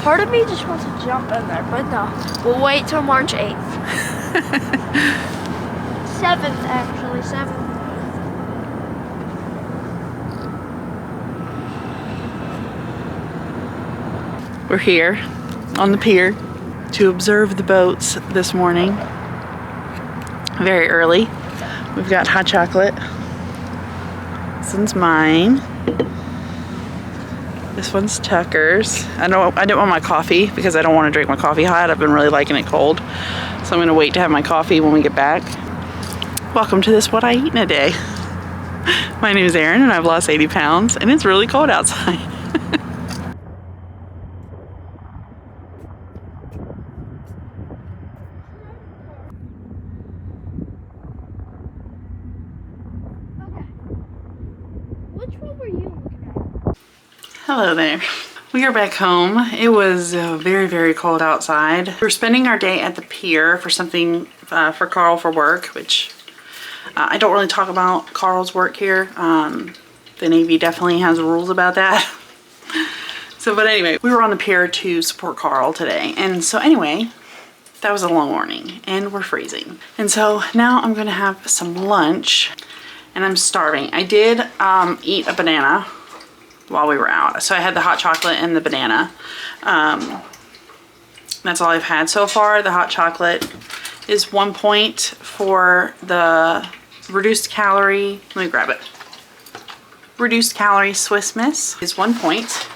Part of me just wants to jump in there, but no. We'll wait till March 8th. 7th, actually. 7th. We're here on the pier to observe the boats this morning. Very early. We've got hot chocolate. This one's mine. This one's Tucker's. I didn't want my coffee because I don't want to drink my coffee hot. I've been really liking it cold. So I'm going to wait to have my coffee when we get back. Welcome to this What I Eat in a Day. My name is Erin and I've lost 80 pounds and it's really cold outside. Which one were you looking at? Hello there. We are back home. It was very, very cold outside. We're spending our day at the pier for something for Carl for work, which I don't really talk about Carl's work here. The Navy definitely has rules about that. So, but anyway, we were on the pier to support Carl today. And so anyway, that was a long morning and we're freezing. And so now I'm gonna have some lunch and I'm starving. I did eat a banana while we were out. So I had the hot chocolate and the banana. That's all I've had so far. The hot chocolate is 1 point for the reduced calorie. Let me grab it. Reduced calorie Swiss Miss is 1 point.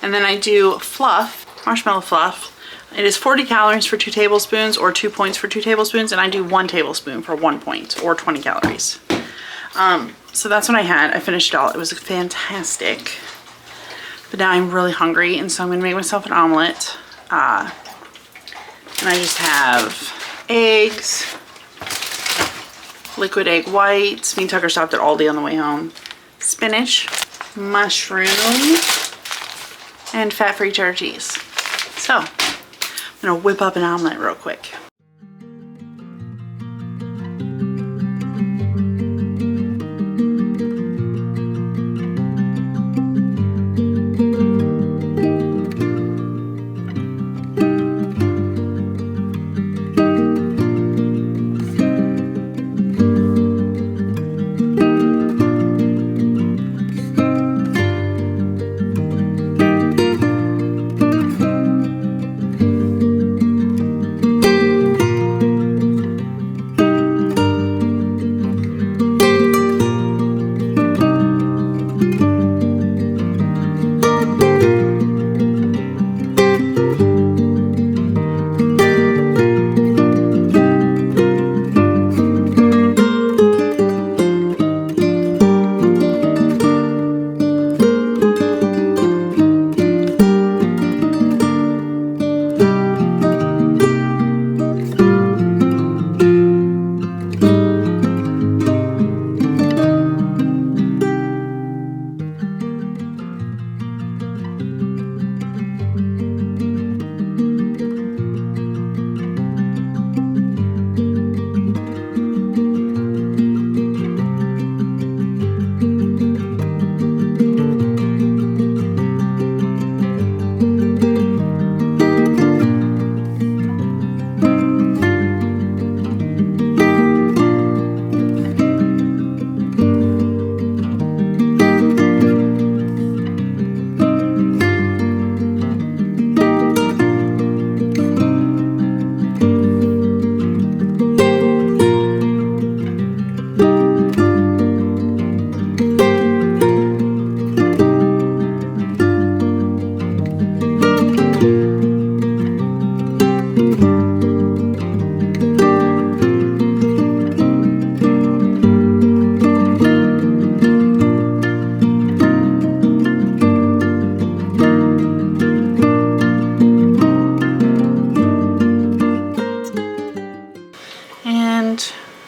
And then I do fluff, marshmallow fluff. It is 40 calories for 2 tablespoons or 2 points for 2 tablespoons. And I do 1 tablespoon for 1 point or 20 calories. So that's what I had. I finished it all. It was fantastic. But now I'm really hungry and so I'm gonna make myself an omelet. And I just have eggs, liquid egg whites. Me and Tucker stopped at Aldi on the way home. Spinach, mushroom, and fat-free cheddar cheese. So, I'm gonna whip up an omelet real quick.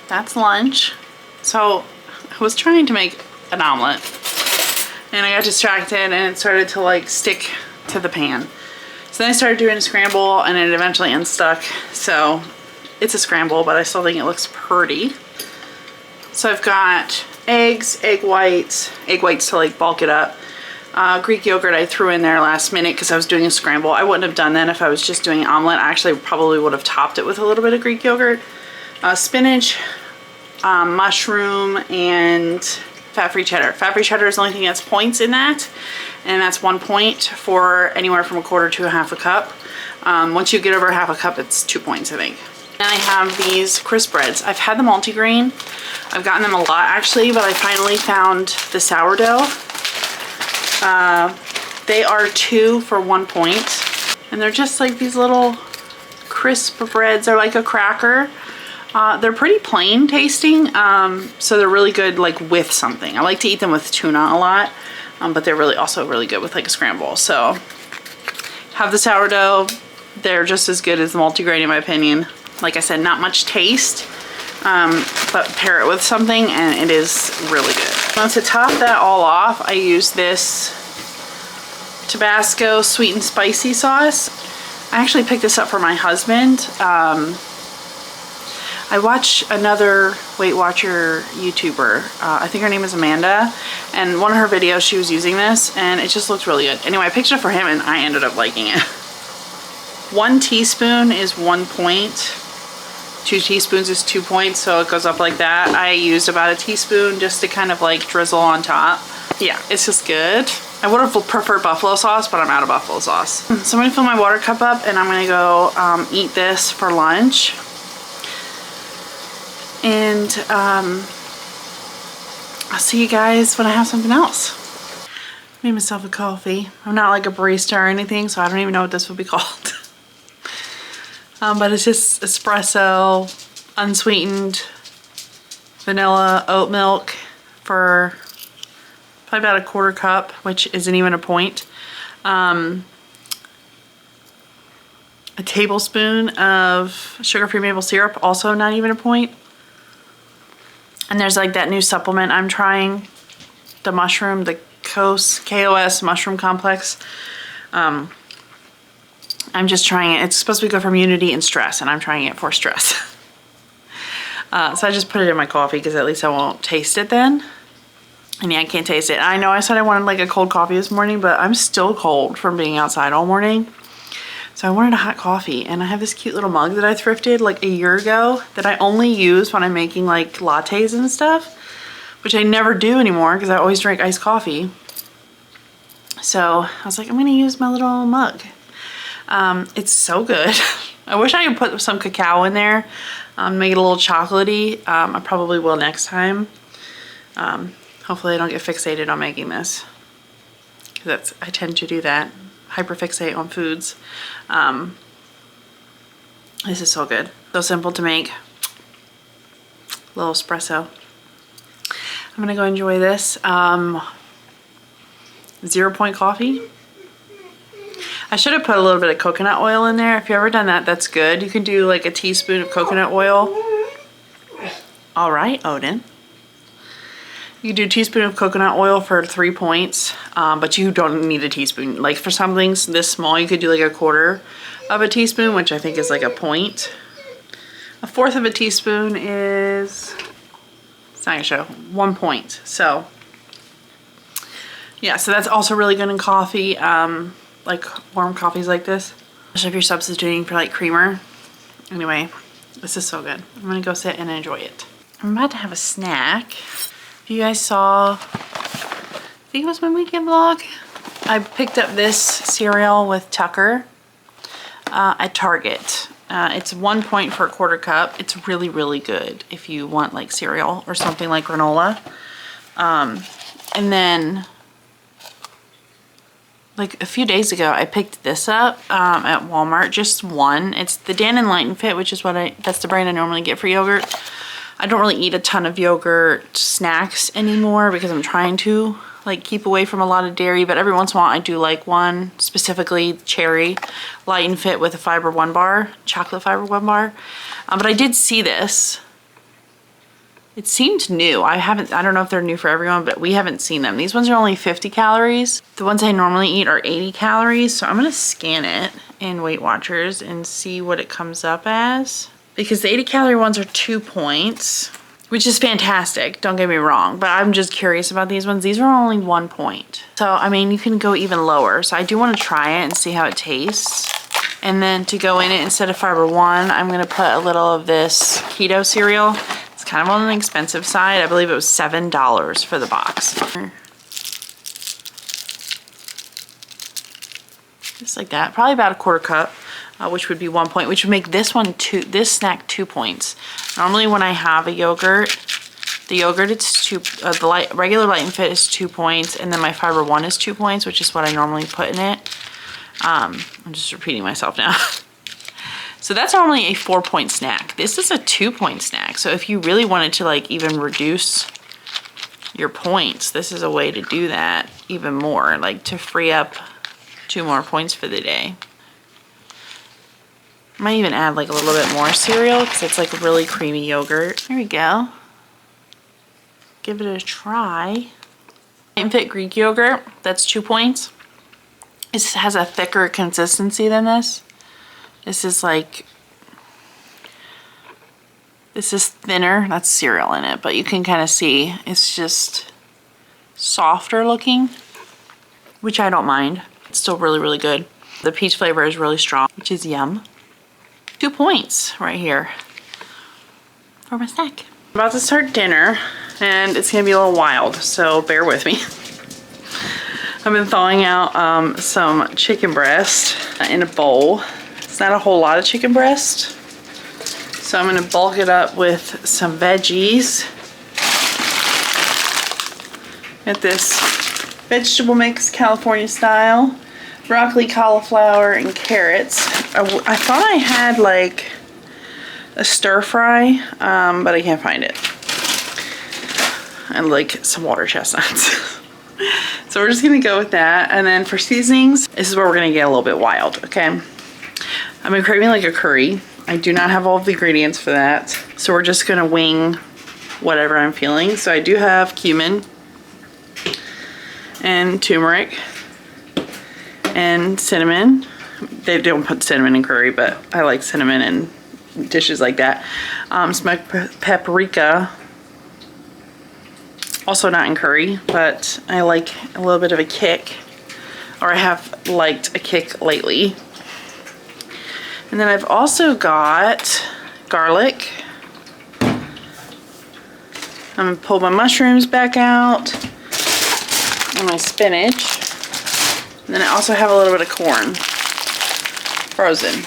That's lunch. So I was trying to make an omelet and I got distracted and it started to like stick to the pan. So then I started doing a scramble and it eventually unstuck. So it's a scramble, but I still think it looks pretty. So I've got eggs, egg whites to like bulk it up, Greek yogurt I threw in there last minute because I was doing a scramble. I wouldn't have done that if I was just doing an omelet. I actually probably would have topped it with a little bit of Greek yogurt. Spinach, mushroom, and fat-free cheddar. Fat-free cheddar is the only thing that's points in that, and that's 1 point for anywhere from 1/4 to 1/2 cup. Once you get over 1/2 cup, it's 2 points, I think. And I have these crisp breads. I've had the multigrain. I've gotten them a lot actually, but I finally found the sourdough. They are 2 for 1 point. And they're just like these little crisp breads. They're like a cracker. They're pretty plain tasting, so they're really good like with something. I like to eat them with tuna a lot, but they're really also really good with like a scramble. So have the sourdough. They're just as good as the multigrain in my opinion. Like I said, not much taste, but pair it with something and it is really good. Now to top that all off, I use this Tabasco sweet and spicy sauce. I actually picked this up for my husband. I watch another Weight Watcher YouTuber, I think her name is Amanda, and one of her videos she was using this and it just looked really good. Anyway, I picked it up for him and I ended up liking it. 1 teaspoon is 1 point. 2 teaspoons is 2 points, so it goes up like that. I used about a teaspoon just to kind of like drizzle on top. Yeah, it's just good. I would have preferred buffalo sauce, but I'm out of buffalo sauce. So I'm gonna fill my water cup up and I'm gonna go eat this for lunch. And I'll see you guys when I have something else. Made myself a coffee. I'm not like a barista or anything, so I don't even know what this would be called. But it's just espresso, unsweetened, vanilla, oat milk for probably about a 1/4 cup, which isn't even a point. A tablespoon of sugar-free maple syrup, also not even a point. And there's like that new supplement I'm trying, the mushroom, the KOS mushroom complex. I'm just trying it. It's supposed to be good for immunity and stress, and I'm trying it for stress. So I just put it in my coffee because at least I won't taste it then. And yeah, I can't taste it. I know I said I wanted like a cold coffee this morning, but I'm still cold from being outside all morning. So I wanted a hot coffee, and I have this cute little mug that I thrifted like a year ago that I only use when I'm making like lattes and stuff, which I never do anymore because I always drink iced coffee. So I was like, I'm gonna use my little mug. It's so good. I wish I could put some cacao in there, make it a little chocolatey. I probably will next time. Hopefully I don't get fixated on making this, because I tend to do that. Hyperfixate on foods. This is so good. So simple to make. Little espresso. I'm gonna go enjoy this. 0 point coffee. I should have put a little bit of coconut oil in there. If you've ever done that, that's good. You can do like a teaspoon of coconut oil. All right, Odin. You can do a teaspoon of coconut oil for 3 points, but you don't need a teaspoon. Like for some things this small, you could do like a 1/4 of a teaspoon, which I think is like a point. 1/4 of a teaspoon is, it's not gonna show, 1 point. So yeah, so that's also really good in coffee, like warm coffees like this. Especially if you're substituting for like creamer. Anyway, this is so good. I'm gonna go sit and enjoy it. I'm about to have a snack. If you guys saw, I think it was my weekend vlog, I picked up this cereal with Tucker at Target. It's 1 point for a 1/4 cup. It's really, really good if you want like cereal or something like granola. And then like a few days ago, I picked this up at Walmart, just one. It's the Dan and Lighten Fit, which is that's the brand I normally get for yogurt. I don't really eat a ton of yogurt snacks anymore because I'm trying to like keep away from a lot of dairy, but every once in a while I do like one, specifically cherry Lighten Fit with a fiber 1 bar, chocolate fiber 1 bar. But I did see this. It seemed new. I don't know if they're new for everyone, but we haven't seen them. These ones are only 50 calories. The ones I normally eat are 80 calories. So I'm gonna scan it in Weight Watchers and see what it comes up as. Because the 80 calorie ones are 2 points. which is fantastic, don't get me wrong, but I'm just curious about these ones. These are only 1 point. So, I mean, you can go even lower. So I do want to try it and see how it tastes. And then to go in it, instead of Fiber One, I'm gonna put a little of this keto cereal. It's kind of on the expensive side. I believe it was $7 for the box. Just like that, probably about a 1/4 cup, which would be 1 point, which would make this snack 2 points. Normally when I have a yogurt, the yogurt it's regular Light and Fit is 2 points, and then my Fiber One is 2 points, which is what I normally put in it. I'm just repeating myself now. So that's normally a 4-point snack. This is a 2-point snack. So if you really wanted to like even reduce your points, this is a way to do that even more, like to free up 2 more points for the day. I might even add like a little bit more cereal because it's like really creamy yogurt. There we go. Give it a try. Light and Fit Greek yogurt, that's 2 points. It has a thicker consistency than this. This is thinner. That's cereal in it, but you can kind of see it's just softer looking, which I don't mind. It's still really, really good. The peach flavor is really strong, which is yum. 2 points right here for my snack. I'm about to start dinner and it's gonna be a little wild, so bear with me. I've been thawing out some chicken breast in a bowl. It's not a whole lot of chicken breast, so I'm gonna bulk it up with some veggies. Get this vegetable mix, California style. Broccoli, cauliflower, and carrots. I thought I had like a stir fry, but I can't find it. And like some water chestnuts. So we're just gonna go with that. And then for seasonings, this is where we're gonna get a little bit wild, okay? I've been craving like a curry. I do not have all of the ingredients for that. So we're just gonna wing whatever I'm feeling. So I do have cumin and turmeric and cinnamon. They don't put cinnamon in curry, but I like cinnamon in dishes like that. Smoked paprika. Also not in curry, but I like a little bit of a kick, or I have liked a kick lately. And then I've also got garlic. I'm gonna pull my mushrooms back out and my spinach. And then I also have a little bit of corn, frozen.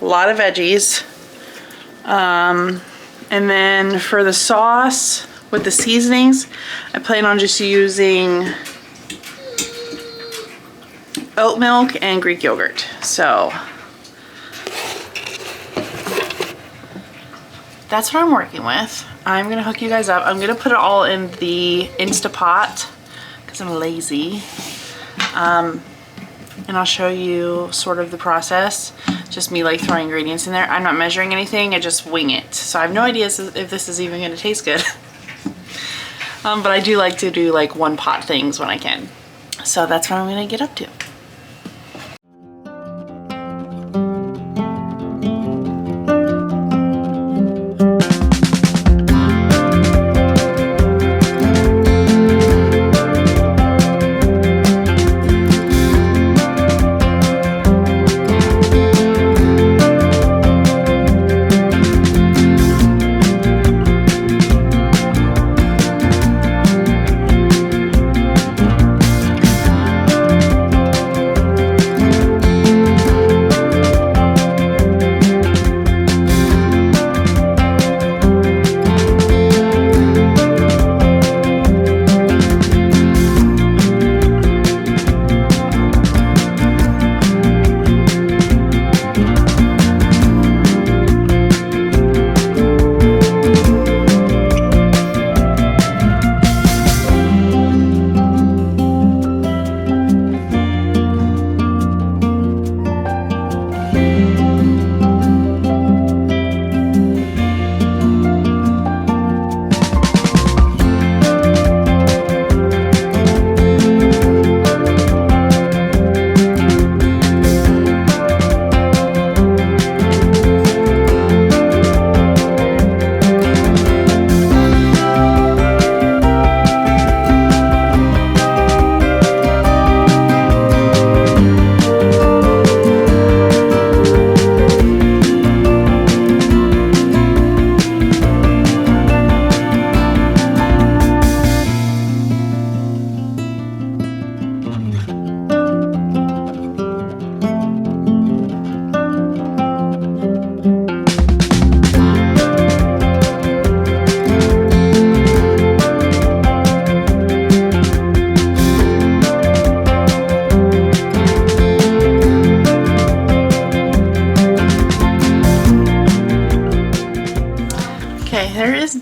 A lot of veggies. And then for the sauce, with the seasonings, I plan on just using oat milk and Greek yogurt. So that's what I'm working with. I'm gonna hook you guys up. I'm gonna put it all in the Instapot because I'm lazy. And I'll show you sort of the process. Just me like throwing ingredients in there. I'm not measuring anything, I just wing it. So I have no idea if this is even gonna taste good. But I do like to do like one pot things when I can. So that's what I'm gonna get up to.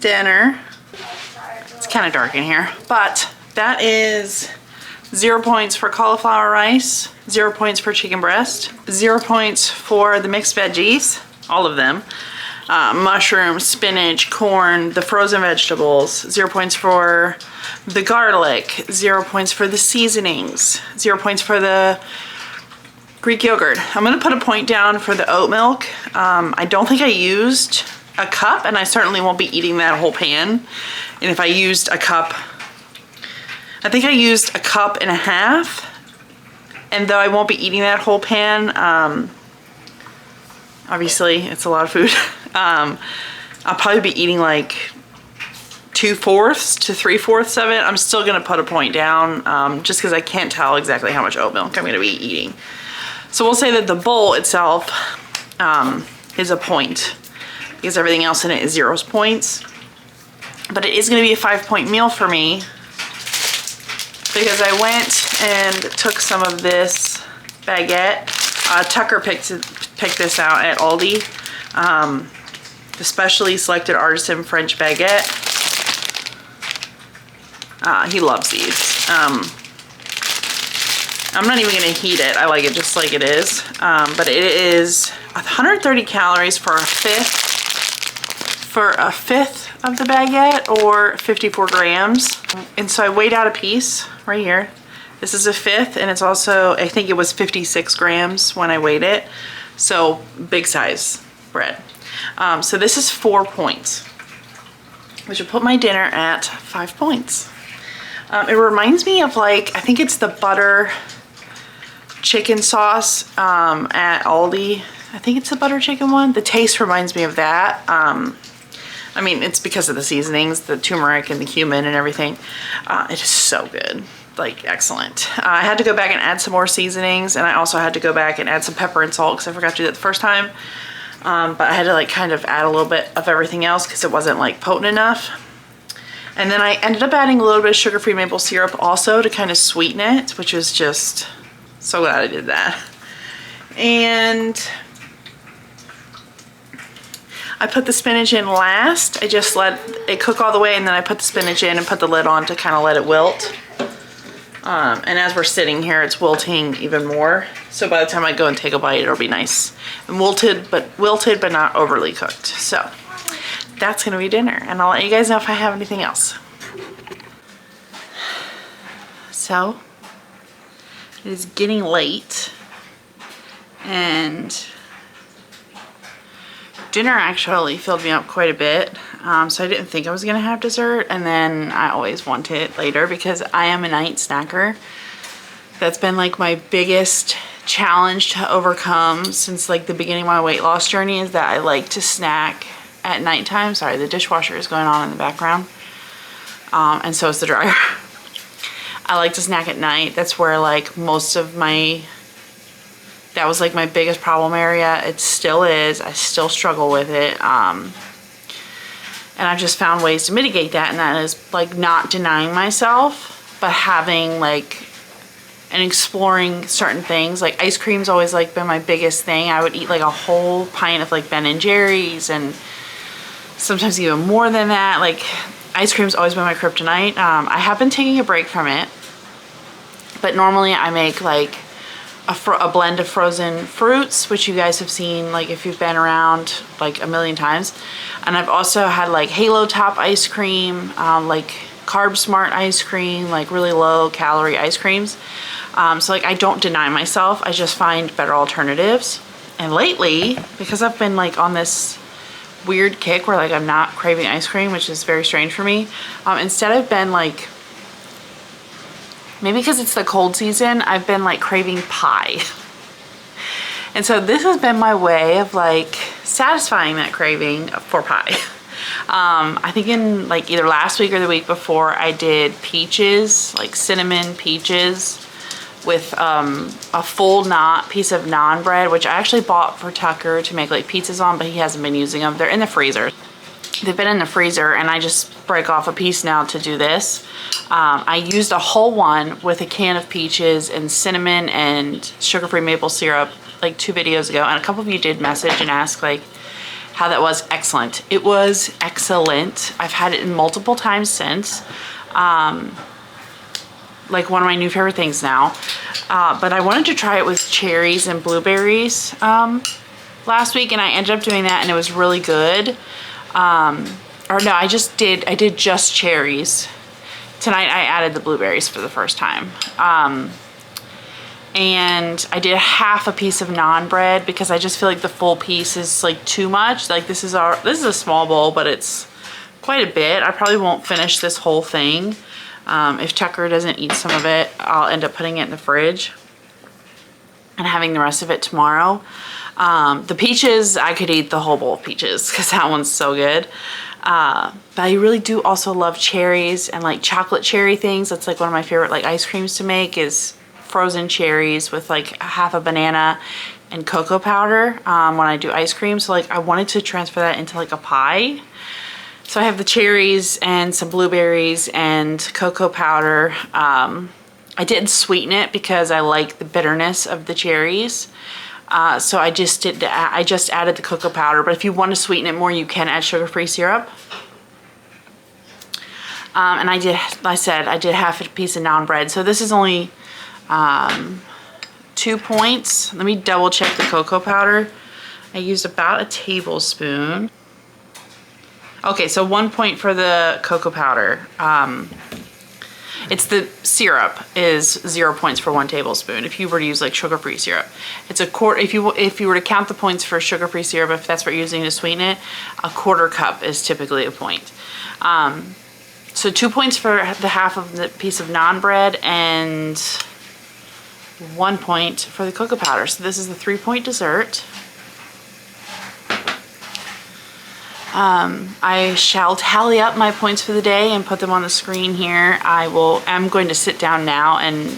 dinner. It's kind of dark in here, but that is 0 points for cauliflower rice, 0 points for chicken breast, 0 points for the mixed veggies, all of them. Mushrooms, spinach, corn, the frozen vegetables, 0 points for the garlic, 0 points for the seasonings, 0 points for the Greek yogurt. I'm gonna put a point down for the oat milk. I don't think I used a cup, and I certainly won't be eating that whole pan. And if I used a cup, I think I used a cup and a half, and though I won't be eating that whole pan, obviously it's a lot of food. I'll probably be eating like 2/4 to 3/4 of it. I'm still gonna put a point down just because I can't tell exactly how much oat milk I'm gonna be eating. So we'll say that the bowl itself is a point because everything else in it is 0 points. But it is gonna be a 5-point meal for me because I went and took some of this baguette. Tucker picked this out at Aldi. The specially selected artisan French baguette. He loves these. I'm not even gonna heat it. I like it just like it is. But it is 130 calories for a fifth of the baguette, or 54 grams. And so I weighed out a piece right here. This is a fifth, and it's also, I think it was 56 grams when I weighed it. So big size bread. So this is 4 points, which would put my dinner at 5 points. It reminds me of like, I think it's the butter chicken sauce at Aldi. I think it's the butter chicken one. The taste reminds me of that. I mean, it's because of the seasonings, the turmeric and the cumin and everything. It is so good, like excellent. I had to go back and add some more seasonings, and I also had to go back and add some pepper and salt because I forgot to do that the first time. But I had to like kind of add a little bit of everything else because it wasn't like potent enough. And then I ended up adding a little bit of sugar-free maple syrup also to kind of sweeten it, which was just so glad I did that. And I put the spinach in last. I just let it cook all the way, and then I put the spinach in and put the lid on to kind of let it wilt. And as we're sitting here, it's wilting even more. So by the time I go and take a bite, it'll be nice and wilted, but not overly cooked. So that's gonna be dinner, and I'll let you guys know if I have anything else. So it is getting late, and dinner actually filled me up quite a bit. So I didn't think I was gonna have dessert, and then I always want it later because I am a night snacker. That's been like my biggest challenge to overcome since like the beginning of my weight loss journey, is that I like to snack at nighttime. Sorry, the dishwasher is going on in the background. And so is the dryer. I like to snack at night. That's where like most of that was like my biggest problem area. It still is. I still struggle with it. And I've just found ways to mitigate that, and that is like not denying myself, but having like, and exploring certain things. Like ice cream's always like been my biggest thing. I would eat like a whole pint of like Ben and Jerry's, and sometimes even more than that. Like ice cream's always been my kryptonite. I have been taking a break from it, but normally I make like a blend of frozen fruits, which you guys have seen like if you've been around like a million times. And I've also had like Halo Top ice cream, like Carb Smart ice cream, like really low calorie ice creams. So like I don't deny myself, I just find better alternatives. And lately, because I've been like on this weird kick where like I'm not craving ice cream, which is very strange for me, instead I've been like, maybe because it's the cold season, I've been like craving pie. And so this has been my way of like satisfying that craving for pie. I think in like either last week or the week before, I did peaches, like cinnamon peaches with a full piece of naan bread, which I actually bought for Tucker to make like pizzas on, but he hasn't been using them. They're in the freezer. They've been in the freezer, and I just break off a piece now to do this. I used a whole one with a can of peaches and cinnamon and sugar-free maple syrup like 2 videos ago, and a couple of you did message and ask like, how that was. Excellent. It was excellent. I've had it multiple times since. Like one of my new favorite things now. But I wanted to try it with cherries and blueberries last week, and I ended up doing that, and it was really good. Or no, I did just cherries. Tonight I added the blueberries for the first time. And I did half a piece of naan bread because I just feel like the full piece is like too much. Like this is a small bowl, but it's quite a bit. I probably won't finish this whole thing. If Tucker doesn't eat some of it, I'll end up putting it in the fridge and having the rest of it tomorrow. The peaches, I could eat the whole bowl of peaches because that one's so good. But I really do also love cherries and like chocolate cherry things. That's like one of my favorite like ice creams to make is frozen cherries with like half a banana and cocoa powder when I do ice cream. So like I wanted to transfer that into like a pie. So I have the cherries and some blueberries and cocoa powder. I didn't sweeten it because I like the bitterness of the cherries. So I just added the cocoa powder, but if you want to sweeten it more, you can add sugar-free syrup. And I did half a piece of naan bread. So this is only 2 points. Let me double check the cocoa powder. I used about a tablespoon. Okay, so 1 point for the cocoa powder. It's the syrup is 0 points for 1 tablespoon. If you were to use like sugar-free syrup, it's a quarter. If you were to count the points for sugar-free syrup, if that's what you're using to sweeten it, a quarter cup is typically a point. So 2 points for the half of the piece of naan bread and 1 point for the cocoa powder. So this is the 3-point dessert. I shall tally up my points for the day and put them on the screen here. I'm going to sit down now and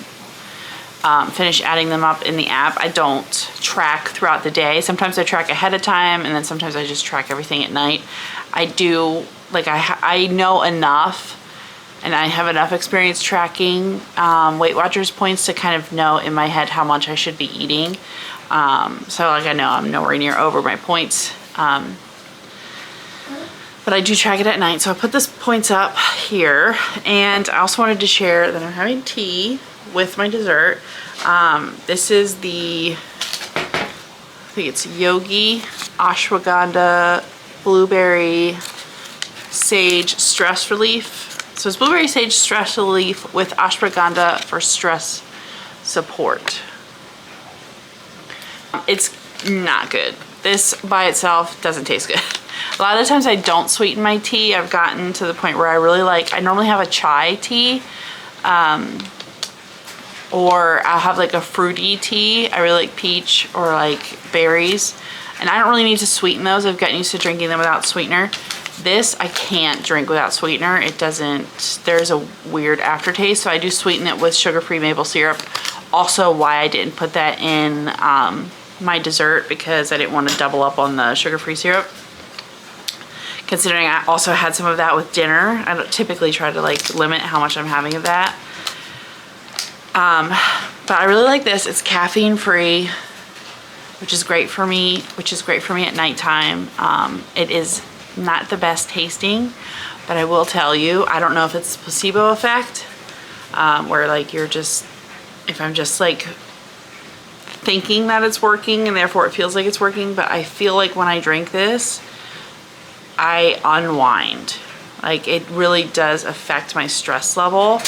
finish adding them up in the app. I don't track throughout the day. Sometimes I track ahead of time, and then sometimes I just track everything at night. I do, like I know enough, and I have enough experience tracking Weight Watchers points to kind of know in my head how much I should be eating. So like I know I'm nowhere near over my points. But I do track it at night. So I put this points up here. And I also wanted to share that I'm having tea with my dessert. This is I think it's Yogi Ashwagandha Blueberry Sage Stress Relief. So it's Blueberry Sage Stress Relief with Ashwagandha for stress support. It's not good. This by itself doesn't taste good. A lot of the times I don't sweeten my tea. I've gotten to the point where I normally have a chai tea, or I'll have like a fruity tea. I really like peach or like berries, and I don't really need to sweeten those. I've gotten used to drinking them without sweetener. This I can't drink without sweetener. There's a weird aftertaste, so I do sweeten it with sugar-free maple syrup. Also why I didn't put that in my dessert, because I didn't want to double up on the sugar-free syrup. Considering I also had some of that with dinner. I don't typically try to like limit how much I'm having of that. But I really like this. It's caffeine free, which is great for me at nighttime. It is not the best tasting, but I will tell you, I don't know if it's the placebo effect, where like if I'm just like thinking that it's working and therefore it feels like it's working, but I feel like when I drink this, I unwind. Like it really does affect my stress level,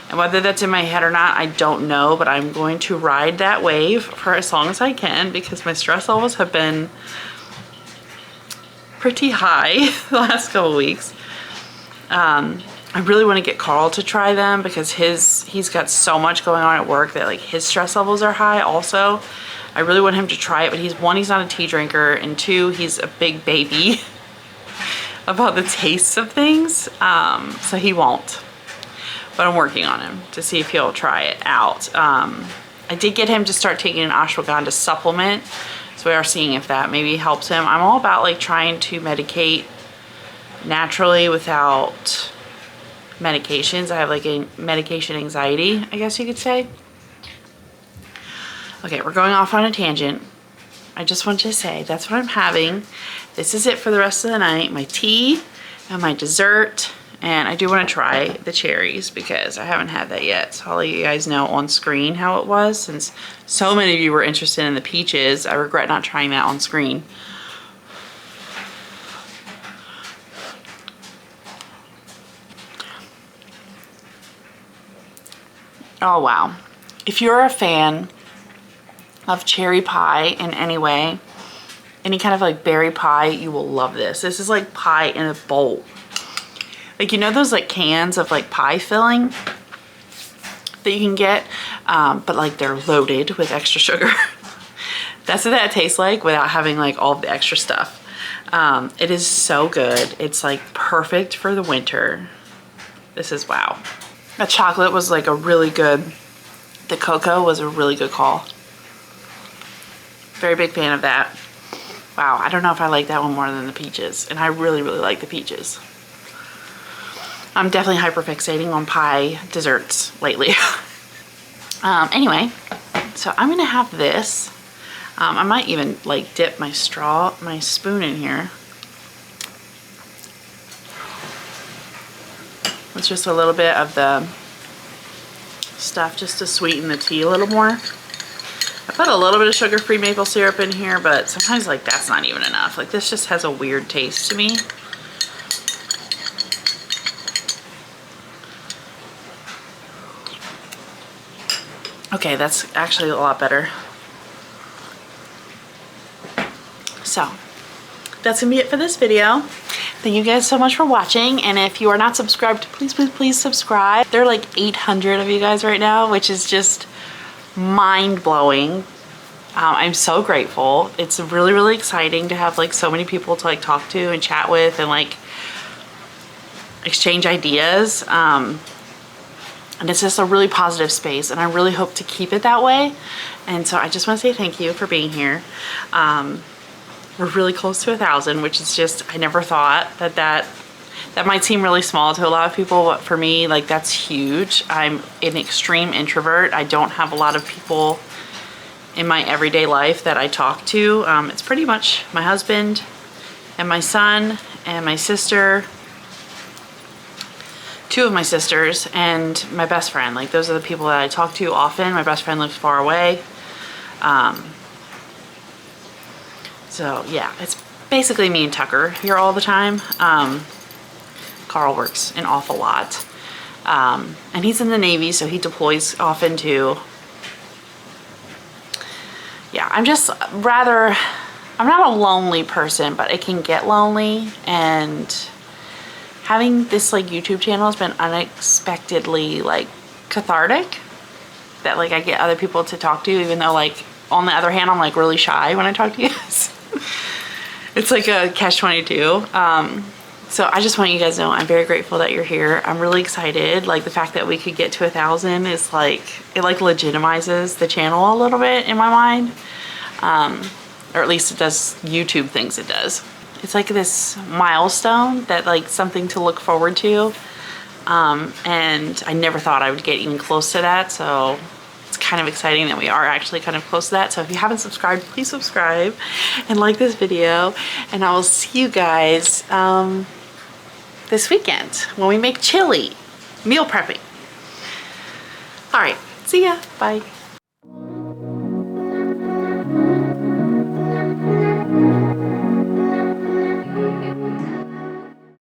and whether that's in my head or not, I don't know, but I'm going to ride that wave for as long as I can because my stress levels have been pretty high the last couple weeks. I really want to get Carl to try them because he's got so much going on at work that like his stress levels are high also. I really want him to try it, but he's not a tea drinker, and 2, he's a big baby about the tastes of things, so he won't. But I'm working on him to see if he'll try it out. I did get him to start taking an ashwagandha supplement, so we are seeing if that maybe helps him. I'm all about like trying to medicate naturally without medications. I have like a medication anxiety, I guess you could say. Okay, we're going off on a tangent. I just want to say that's what I'm having. This is it for the rest of the night. My tea and my dessert. And I do want to try the cherries because I haven't had that yet. So I'll let you guys know on screen how it was. Since so many of you were interested in the peaches, I regret not trying that on screen. Oh wow. If you're a fan of cherry pie in any way, any kind of like berry pie, you will love this. This is like pie in a bowl. Like, you know those like cans of like pie filling that you can get, but like they're loaded with extra sugar. That's what that tastes like without having like all the extra stuff. It is so good. It's like perfect for the winter. This is wow. The chocolate was like a really good, the cocoa was a really good call. Very big fan of that. Wow, I don't know if I like that one more than the peaches. And I really, really like the peaches. I'm definitely hyperfixating on pie desserts lately. Anyway, so I'm gonna have this. I might even like dip my spoon in here. It's just a little bit of the stuff just to sweeten the tea a little more. I put a little bit of sugar-free maple syrup in here, but sometimes like that's not even enough. Like this just has a weird taste to me. Okay, that's actually a lot better. So that's gonna be it for this video. Thank you guys so much for watching, and if you are not subscribed, please, please, please subscribe. There are like 800 of you guys right now, which is just mind-blowing. I'm so grateful. It's really, really exciting to have like so many people to like talk to and chat with and like exchange ideas. And it's just a really positive space, and I really hope to keep it that way. And so I just want to say thank you for being here. We're really close to 1,000, which is just, I never thought that might seem really small to a lot of people, but for me, like that's huge. I'm an extreme introvert. I don't have a lot of people in my everyday life that I talk to. It's pretty much my husband and my son and my sister, 2 of my sisters, and my best friend. Like those are the people that I talk to often. My best friend lives far away. So yeah, it's basically me and Tucker here all the time. Carl works an awful lot. And he's in the Navy, so he deploys often too. Yeah, I'm not a lonely person, but it can get lonely, and having this like YouTube channel has been unexpectedly like cathartic, that like I get other people to talk to, even though like on the other hand I'm like really shy when I talk to you guys. It's like a catch-22. So I just want you guys to know I'm very grateful that you're here. I'm really excited. Like the fact that we could get to 1,000 is like, it like legitimizes the channel a little bit in my mind. Or at least it does YouTube things it does. It's like this milestone that like something to look forward to. And I never thought I would get even close to that. So it's kind of exciting that we are actually kind of close to that. So if you haven't subscribed, please subscribe and like this video. And I will see you guys this weekend when we make chili, meal prepping. All right, see ya, bye.